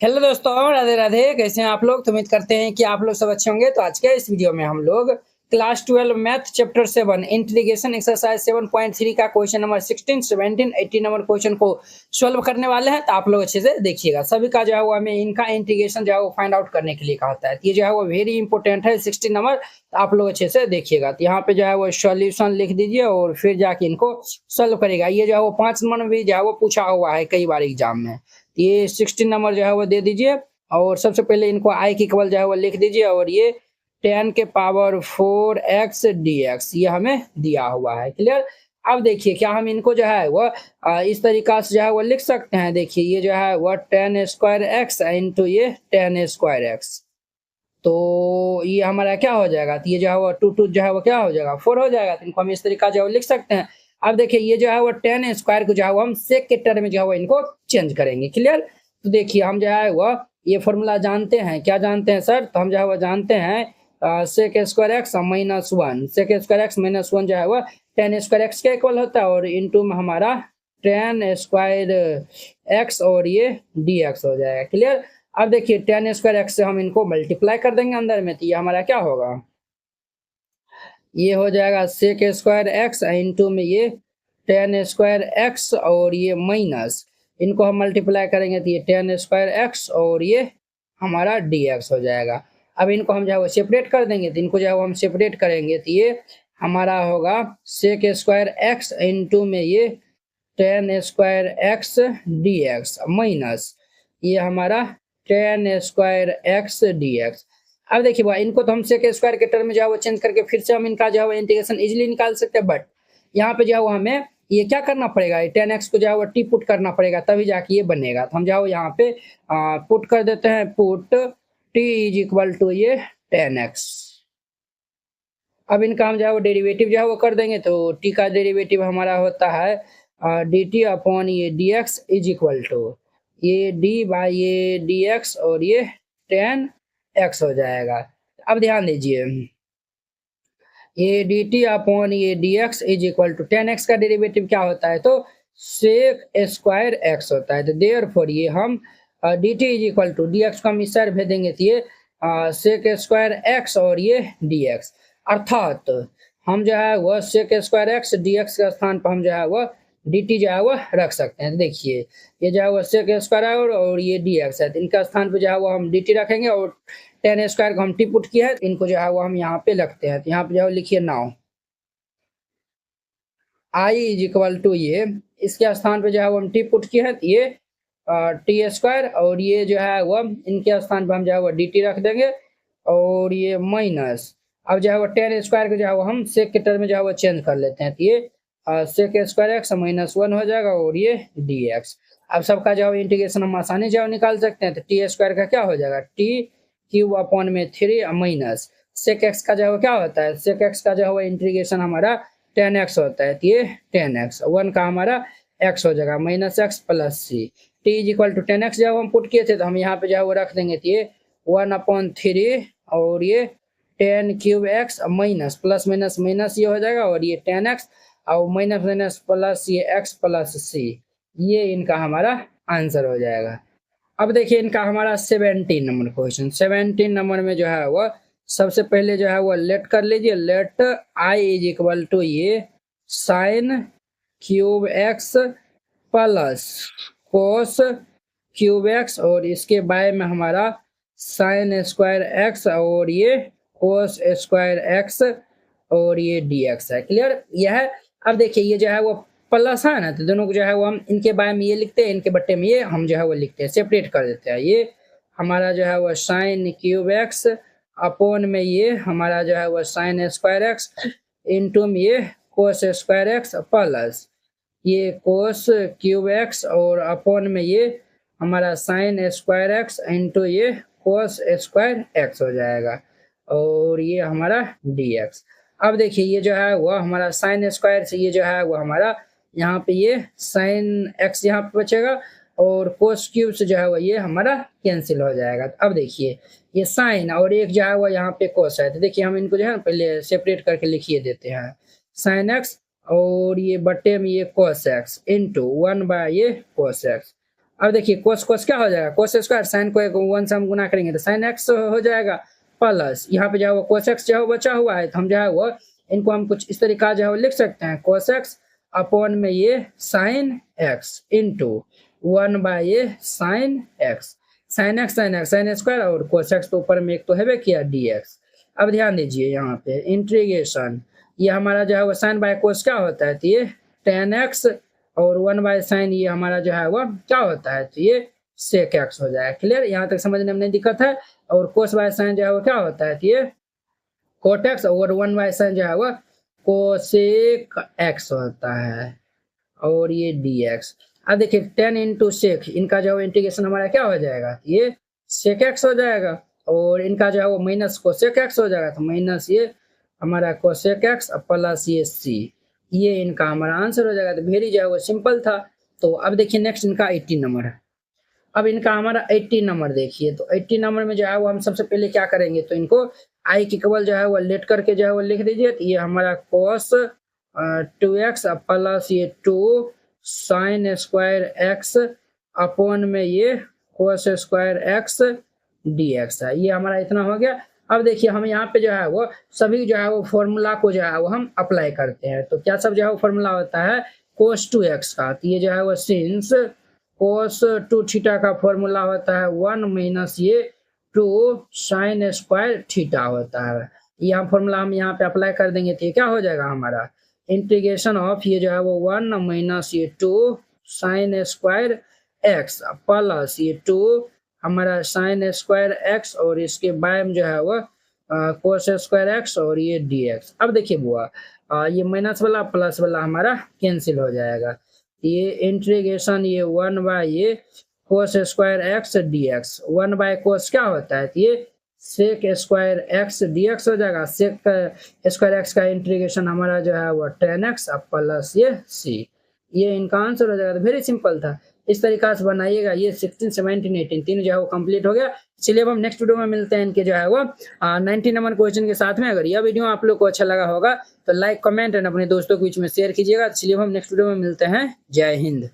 Hello दोस्तों, राधे राधे। कैसे हैं आप लोग? तो उम्मीद करते हैं कि आप लोग सब अच्छे होंगे। तो आज के इस वीडियो में हम लोग class 12 math chapter 7 integration exercise 7.3 का क्वेश्चन नंबर 16, 17, 18 नंबर क्वेश्चन को सॉल्व करने वाले हैं। तो आप लोग अच्छे से देखिएगा। सभी का जो है वो हमें इनका इंटीग्रेशन जो है वो फाइंड आउट करने के लिए कहा होता है। ये जो है वो वेरी इंपॉर्टेंट है 16 नंबर। तो आप लोग अच्छे से देखिएगा। तो यहाँ पे जो है वो सॉल्यूशन लिख दीजिए और फिर जाके इनको सॉल्व करेगा। ये जो है वो 5 नंबर में भी जो है वो पूछा हुआ है कई बार एग्जाम में। ये 16 नंबर जो है वो दे दीजिए और सबसे पहले इनको आई की इक्वल जो है वो लिख दीजिए और ये 10 के पावर 4x dx ये हमें दिया हुआ है। क्लियर। अब देखिए क्या हम इनको जो है वो इस तरीका से जो है वो लिख सकते हैं। देखिए ये जो है वो 10 स्क्वायर एक्स इंटू ये 10 स्क्वायर एक्स। तो ये हमारा क्या हो जाएगा? तो ये जो है वो टू टू जो है वो क्या हो जाएगा 4 हो जाएगा। तो इनको हम इस तरीका जो है वो लिख सकते हैं। अब देखिए ये जो है वो 10 स्क्वायर को जो है वो हम सेक के टर्म में जो है वो इनको चेंज करेंगे। क्लियर। तो देखिए हम जो है वो ये फॉर्मूला जानते हैं। क्या जानते हैं सर? तो हम जो है वो जानते हैं sec square X minus 1। Sec square X minus 1 जो है वो 10 स्क्वायर एक्स के इक्वल होता है और इंटू में हमारा 10 स्क्वायर एक्स और ये डी एक्स हो जाएगा। क्लियर। अब देखिए 10 स्क्वायर एक्स से हम इनको मल्टीप्लाई कर देंगे अंदर में। तो ये हमारा क्या होगा? ये हो जाएगा सेक स्क्वायर एक्स इंटू में ये 10 स्क्वायर एक्स और ये माइनस इनको हम मल्टीप्लाई करेंगे तो ये 10 स्क्वायर एक्स और ये हमारा डी एक्स हो जाएगा। अब इनको हम जो है वो सेपरेट कर देंगे। तो इनको जो है वो हम सेपरेट करेंगे तो ये हमारा होगा सेक स्क्वायर एक्स इंटू में ये 10 square X D x minus ये हमारा 10 स्क्वायर एक्स डी एक्स। अब देखिए भाई इनको तो हम सेक स्क्वायर के टर्म में जो है वो चेंज करके फिर से हम इनका जो है वो इंटीग्रेशन इजीली निकाल सकते हैं। बट यहाँ पे जो है वो हमें ये क्या करना पड़ेगा? 10x को जो है वो टी पुट करना पड़ेगा तभी जाके ये बनेगा। तो हम जो है वो यहाँ पे पुट कर देते हैं। Put t is equal to ये 10x। अब इनका हम जो है वो डेरिवेटिव जो है वो कर देंगे। तो t का डेरिवेटिव हमारा होता है डी टी अपॉन ये D X is equal to ये d बाई ये डी एक्स और ये 10x हो जाएगा। अब ध्यान दीजिए ये डी टी अपॉन ये D X is equal to 10x का डेरिवेटिव क्या होता है? तो सेक स्क्वायर एक्स होता है। तो देयरफॉर ये हम D T is equal to D X को हम इस साइड भेजेंगे तो ये सेक स्क्वायर एक्स और ये डी एक्स। अर्थात हम जो है वह sec square X D X के स्थान पर हम जो है वह डी टी जो है वह रख सकते हैं। देखिए ये जो है वह सेक स्क्वायर और ये डी एक्स है। तो इनका स्थान पर जो है वो हम डी टी रखेंगे और 10 स्क्वायर को हम टी पुट किया है। इनको जो है वो हम यहाँ पे लगते हैं। तो यहाँ पे जो है लिखिए now I is equal to ये इसके स्थान पे जो है वो हम टी पुट किया है। ये टी स्क्वायर और ये जो है वो इनके स्थान पे हम जो है वो डी टी रख देंगे और ये माइनस अब जो है वो 10 स्क्वायर को जो है वो हम सेक के टर्म में जो है वो चेंज कर लेते हैं। तो ये सेक स्क्वायर एक्स माइनस 1 हो जाएगा और ये डी एक्स। अब सबका जो है इंटीग्रेशन हम आसानी जो निकाल सकते हैं। तो टी स्क्वायर का क्या हो जाएगा? टी क्यूब अपॉन में 3 माइनस सेक एक्स का जो है क्या होता है? सेक एक्स का जो है इंटीग्रेशन हमारा 10x होता है। तो ये 10x 1 का हमारा x हो जाएगा minus X plus C. T is equal to 10x जब हम पुट किए थे तो हम यहाँ पे जो है वो रख देंगे। तो ये 1/3 और ये 10 cube x minus plus minus minus ये हो जाएगा और ये 10x और माइनस माइनस प्लस ये x प्लस सी। ये इनका हमारा आंसर हो जाएगा। अब देखिए इनका हमारा 17 नंबर क्वेश्चन। 17 नंबर में जो है वो सबसे पहले जो है वो लेट कर लीजिए। Let I is equal to ये sine cube x plus cos cube x और इसके बाय में हमारा साइन स्क्वायर एक्स और ये कोस स्क्वायर एक्स और ये डी एक्स है। क्लियर। यह है। अब देखिए ये जो है वो प्लस है ना। तो दोनों को जो है वो हम इनके बारे में ये लिखते हैं, इनके बट्टे में ये हम जो है वो लिखते हैं, सेपरेट कर देते हैं। ये हमारा जो है वो साइन क्यूब एक्स अपॉन में ये हमारा जो है वो साइन स्क्वायर एक्स इंटू में ये कोस स्क्वायर एक्स प्लस ये कोस क्यूब एक्स और अपॉन में ये हमारा साइन स्क्वायर एक्स इंटू ये कोस स्क्वायर एक्स हो जाएगा और ये हमारा डी एक्स। अब देखिए ये जो है वो हमारा साइन स्क्वायर से ये जो है वो हमारा यहाँ पे ये साइन एक्स यहाँ पे बचेगा और कोस क्यूब से जो है वो ये हमारा कैंसिल हो जाएगा। तो अब देखिए ये साइन और एक जो है वो यहाँ पे कोस है। तो देखिए हम इनको जो है पहले सेपरेट करके लिखिए देते हैं। साइन एक्स और ये बट्टे में ये कोस एक्स इंटू 1 बाय ये कोस एक्स अब देखिए कोस कोस क्या हो जाएगा, कोस स्क्वायर, साइन को एक 1 से हम गुना करेंगे तो साइन एक्स हो जाएगा, प्लस यहाँ पे जो है वो कोस एक्स जो है बचा हुआ है, तो हम जो है वो इनको हम कुछ इस तरीका जो है वो लिख सकते हैं, कोस एक्स अपॉन में ये साइन एक्स इंटू 1 बाय ये sine x, sine x sine square और कोस एक्स तो ऊपर में एक तो है किया डी एक्स। अब ध्यान दीजिए यहाँ पे इंटीग्रेशन, ये हमारा जो है वो साइन बाय कोस क्या होता है, तो ये टेन एक्स और 1 बाय साइन ये हमारा जो है वो क्या होता है, तो ये सेक एक्स हो जाएगा। क्लियर, यहाँ तक समझने में नहीं दिक्कत है। और कोस बाय साइन जो है वो क्या होता है, तो ये कोट एक्स और 1 बाय साइन जो है वो कोसेक एक्स होता है और ये डी एक्स। अब देखिए 10 इंटू सेक, इनका जो इंटीग्रेशन हमारा क्या हो जाएगा, ये सेक एक्स हो जाएगा और इनका जो है वो माइनस कोसेक एक्स हो जाएगा, तो माइनस ये हमारा कोसेक एक्स प्लस ये सी, ये इनका हमारा आंसर हो जाएगा। तो वेरी जो है वो सिंपल था। तो अब देखिए नेक्स्ट इनका 18 नंबर है। अब इनका हमारा 18 नंबर देखिए, तो 18 नंबर में जो है वो हम सबसे पहले क्या करेंगे, तो इनको आई की केवल जो है वो लेट करके जो है वो लिख दीजिए। तो ये हमारा cos 2x प्लस ये 2 साइन स्क्वायर एक्स अपॉन में ये cos स्क्वायर एक्स dx है, ये हमारा इतना हो गया। अब देखिए हम यहाँ पे जो है वो सभी जो है वो फॉर्मूला को जो है वो हम अप्लाई करते हैं। तो क्या सब जो है वो फॉर्मूला होता है cos 2x का, तो ये जो है वो सिंस cos 2 थीटा का फॉर्मूला होता है 1 माइनस ये 2 साइन स्क्वायर थीटा होता है। ये हम फॉर्मूला हम यहाँ पे अप्लाई कर देंगे तो ये क्या हो जाएगा हमारा इंटीग्रेशन ऑफ ये जो है वो 1 माइनस ये 2 साइन स्क्वायर एक्स प्लस ये 2 हमारा साइन स्क्वायर एक्स और इसके बाय में जो है वो कोस स्क्वायर एक्स और ये डी एक्स। अब देखिए बुआ ये माइनस वाला प्लस वाला हमारा कैंसिल हो जाएगा, ये इंटीग्रेशन ये 1 बाय ये cos square X D X, 1 by cos क्या होता है, तो ये sec square X D X हो जाएगा। सेक स्क्वायर एक्स का इंटीग्रेशन हमारा जो है वो 10x प्लस ये सी, ये इनका आंसर हो जाएगा। तो वेरी सिंपल था, इस तरीका से बनाइएगा। ये 16, 17, 18 तीन जो है वो कंप्लीट हो गया। चलिए अब हम नेक्स्ट वीडियो में मिलते हैं इनके जो है वो 19 नंबर क्वेश्चन के साथ में। अगर यह वीडियो आप लोग को अच्छा लगा होगा तो लाइक कमेंट एंड अपने दोस्तों के बीच में शेयर कीजिएगा। चलिए अब हम नेक्स्ट वीडियो में मिलते हैं। जय हिंद।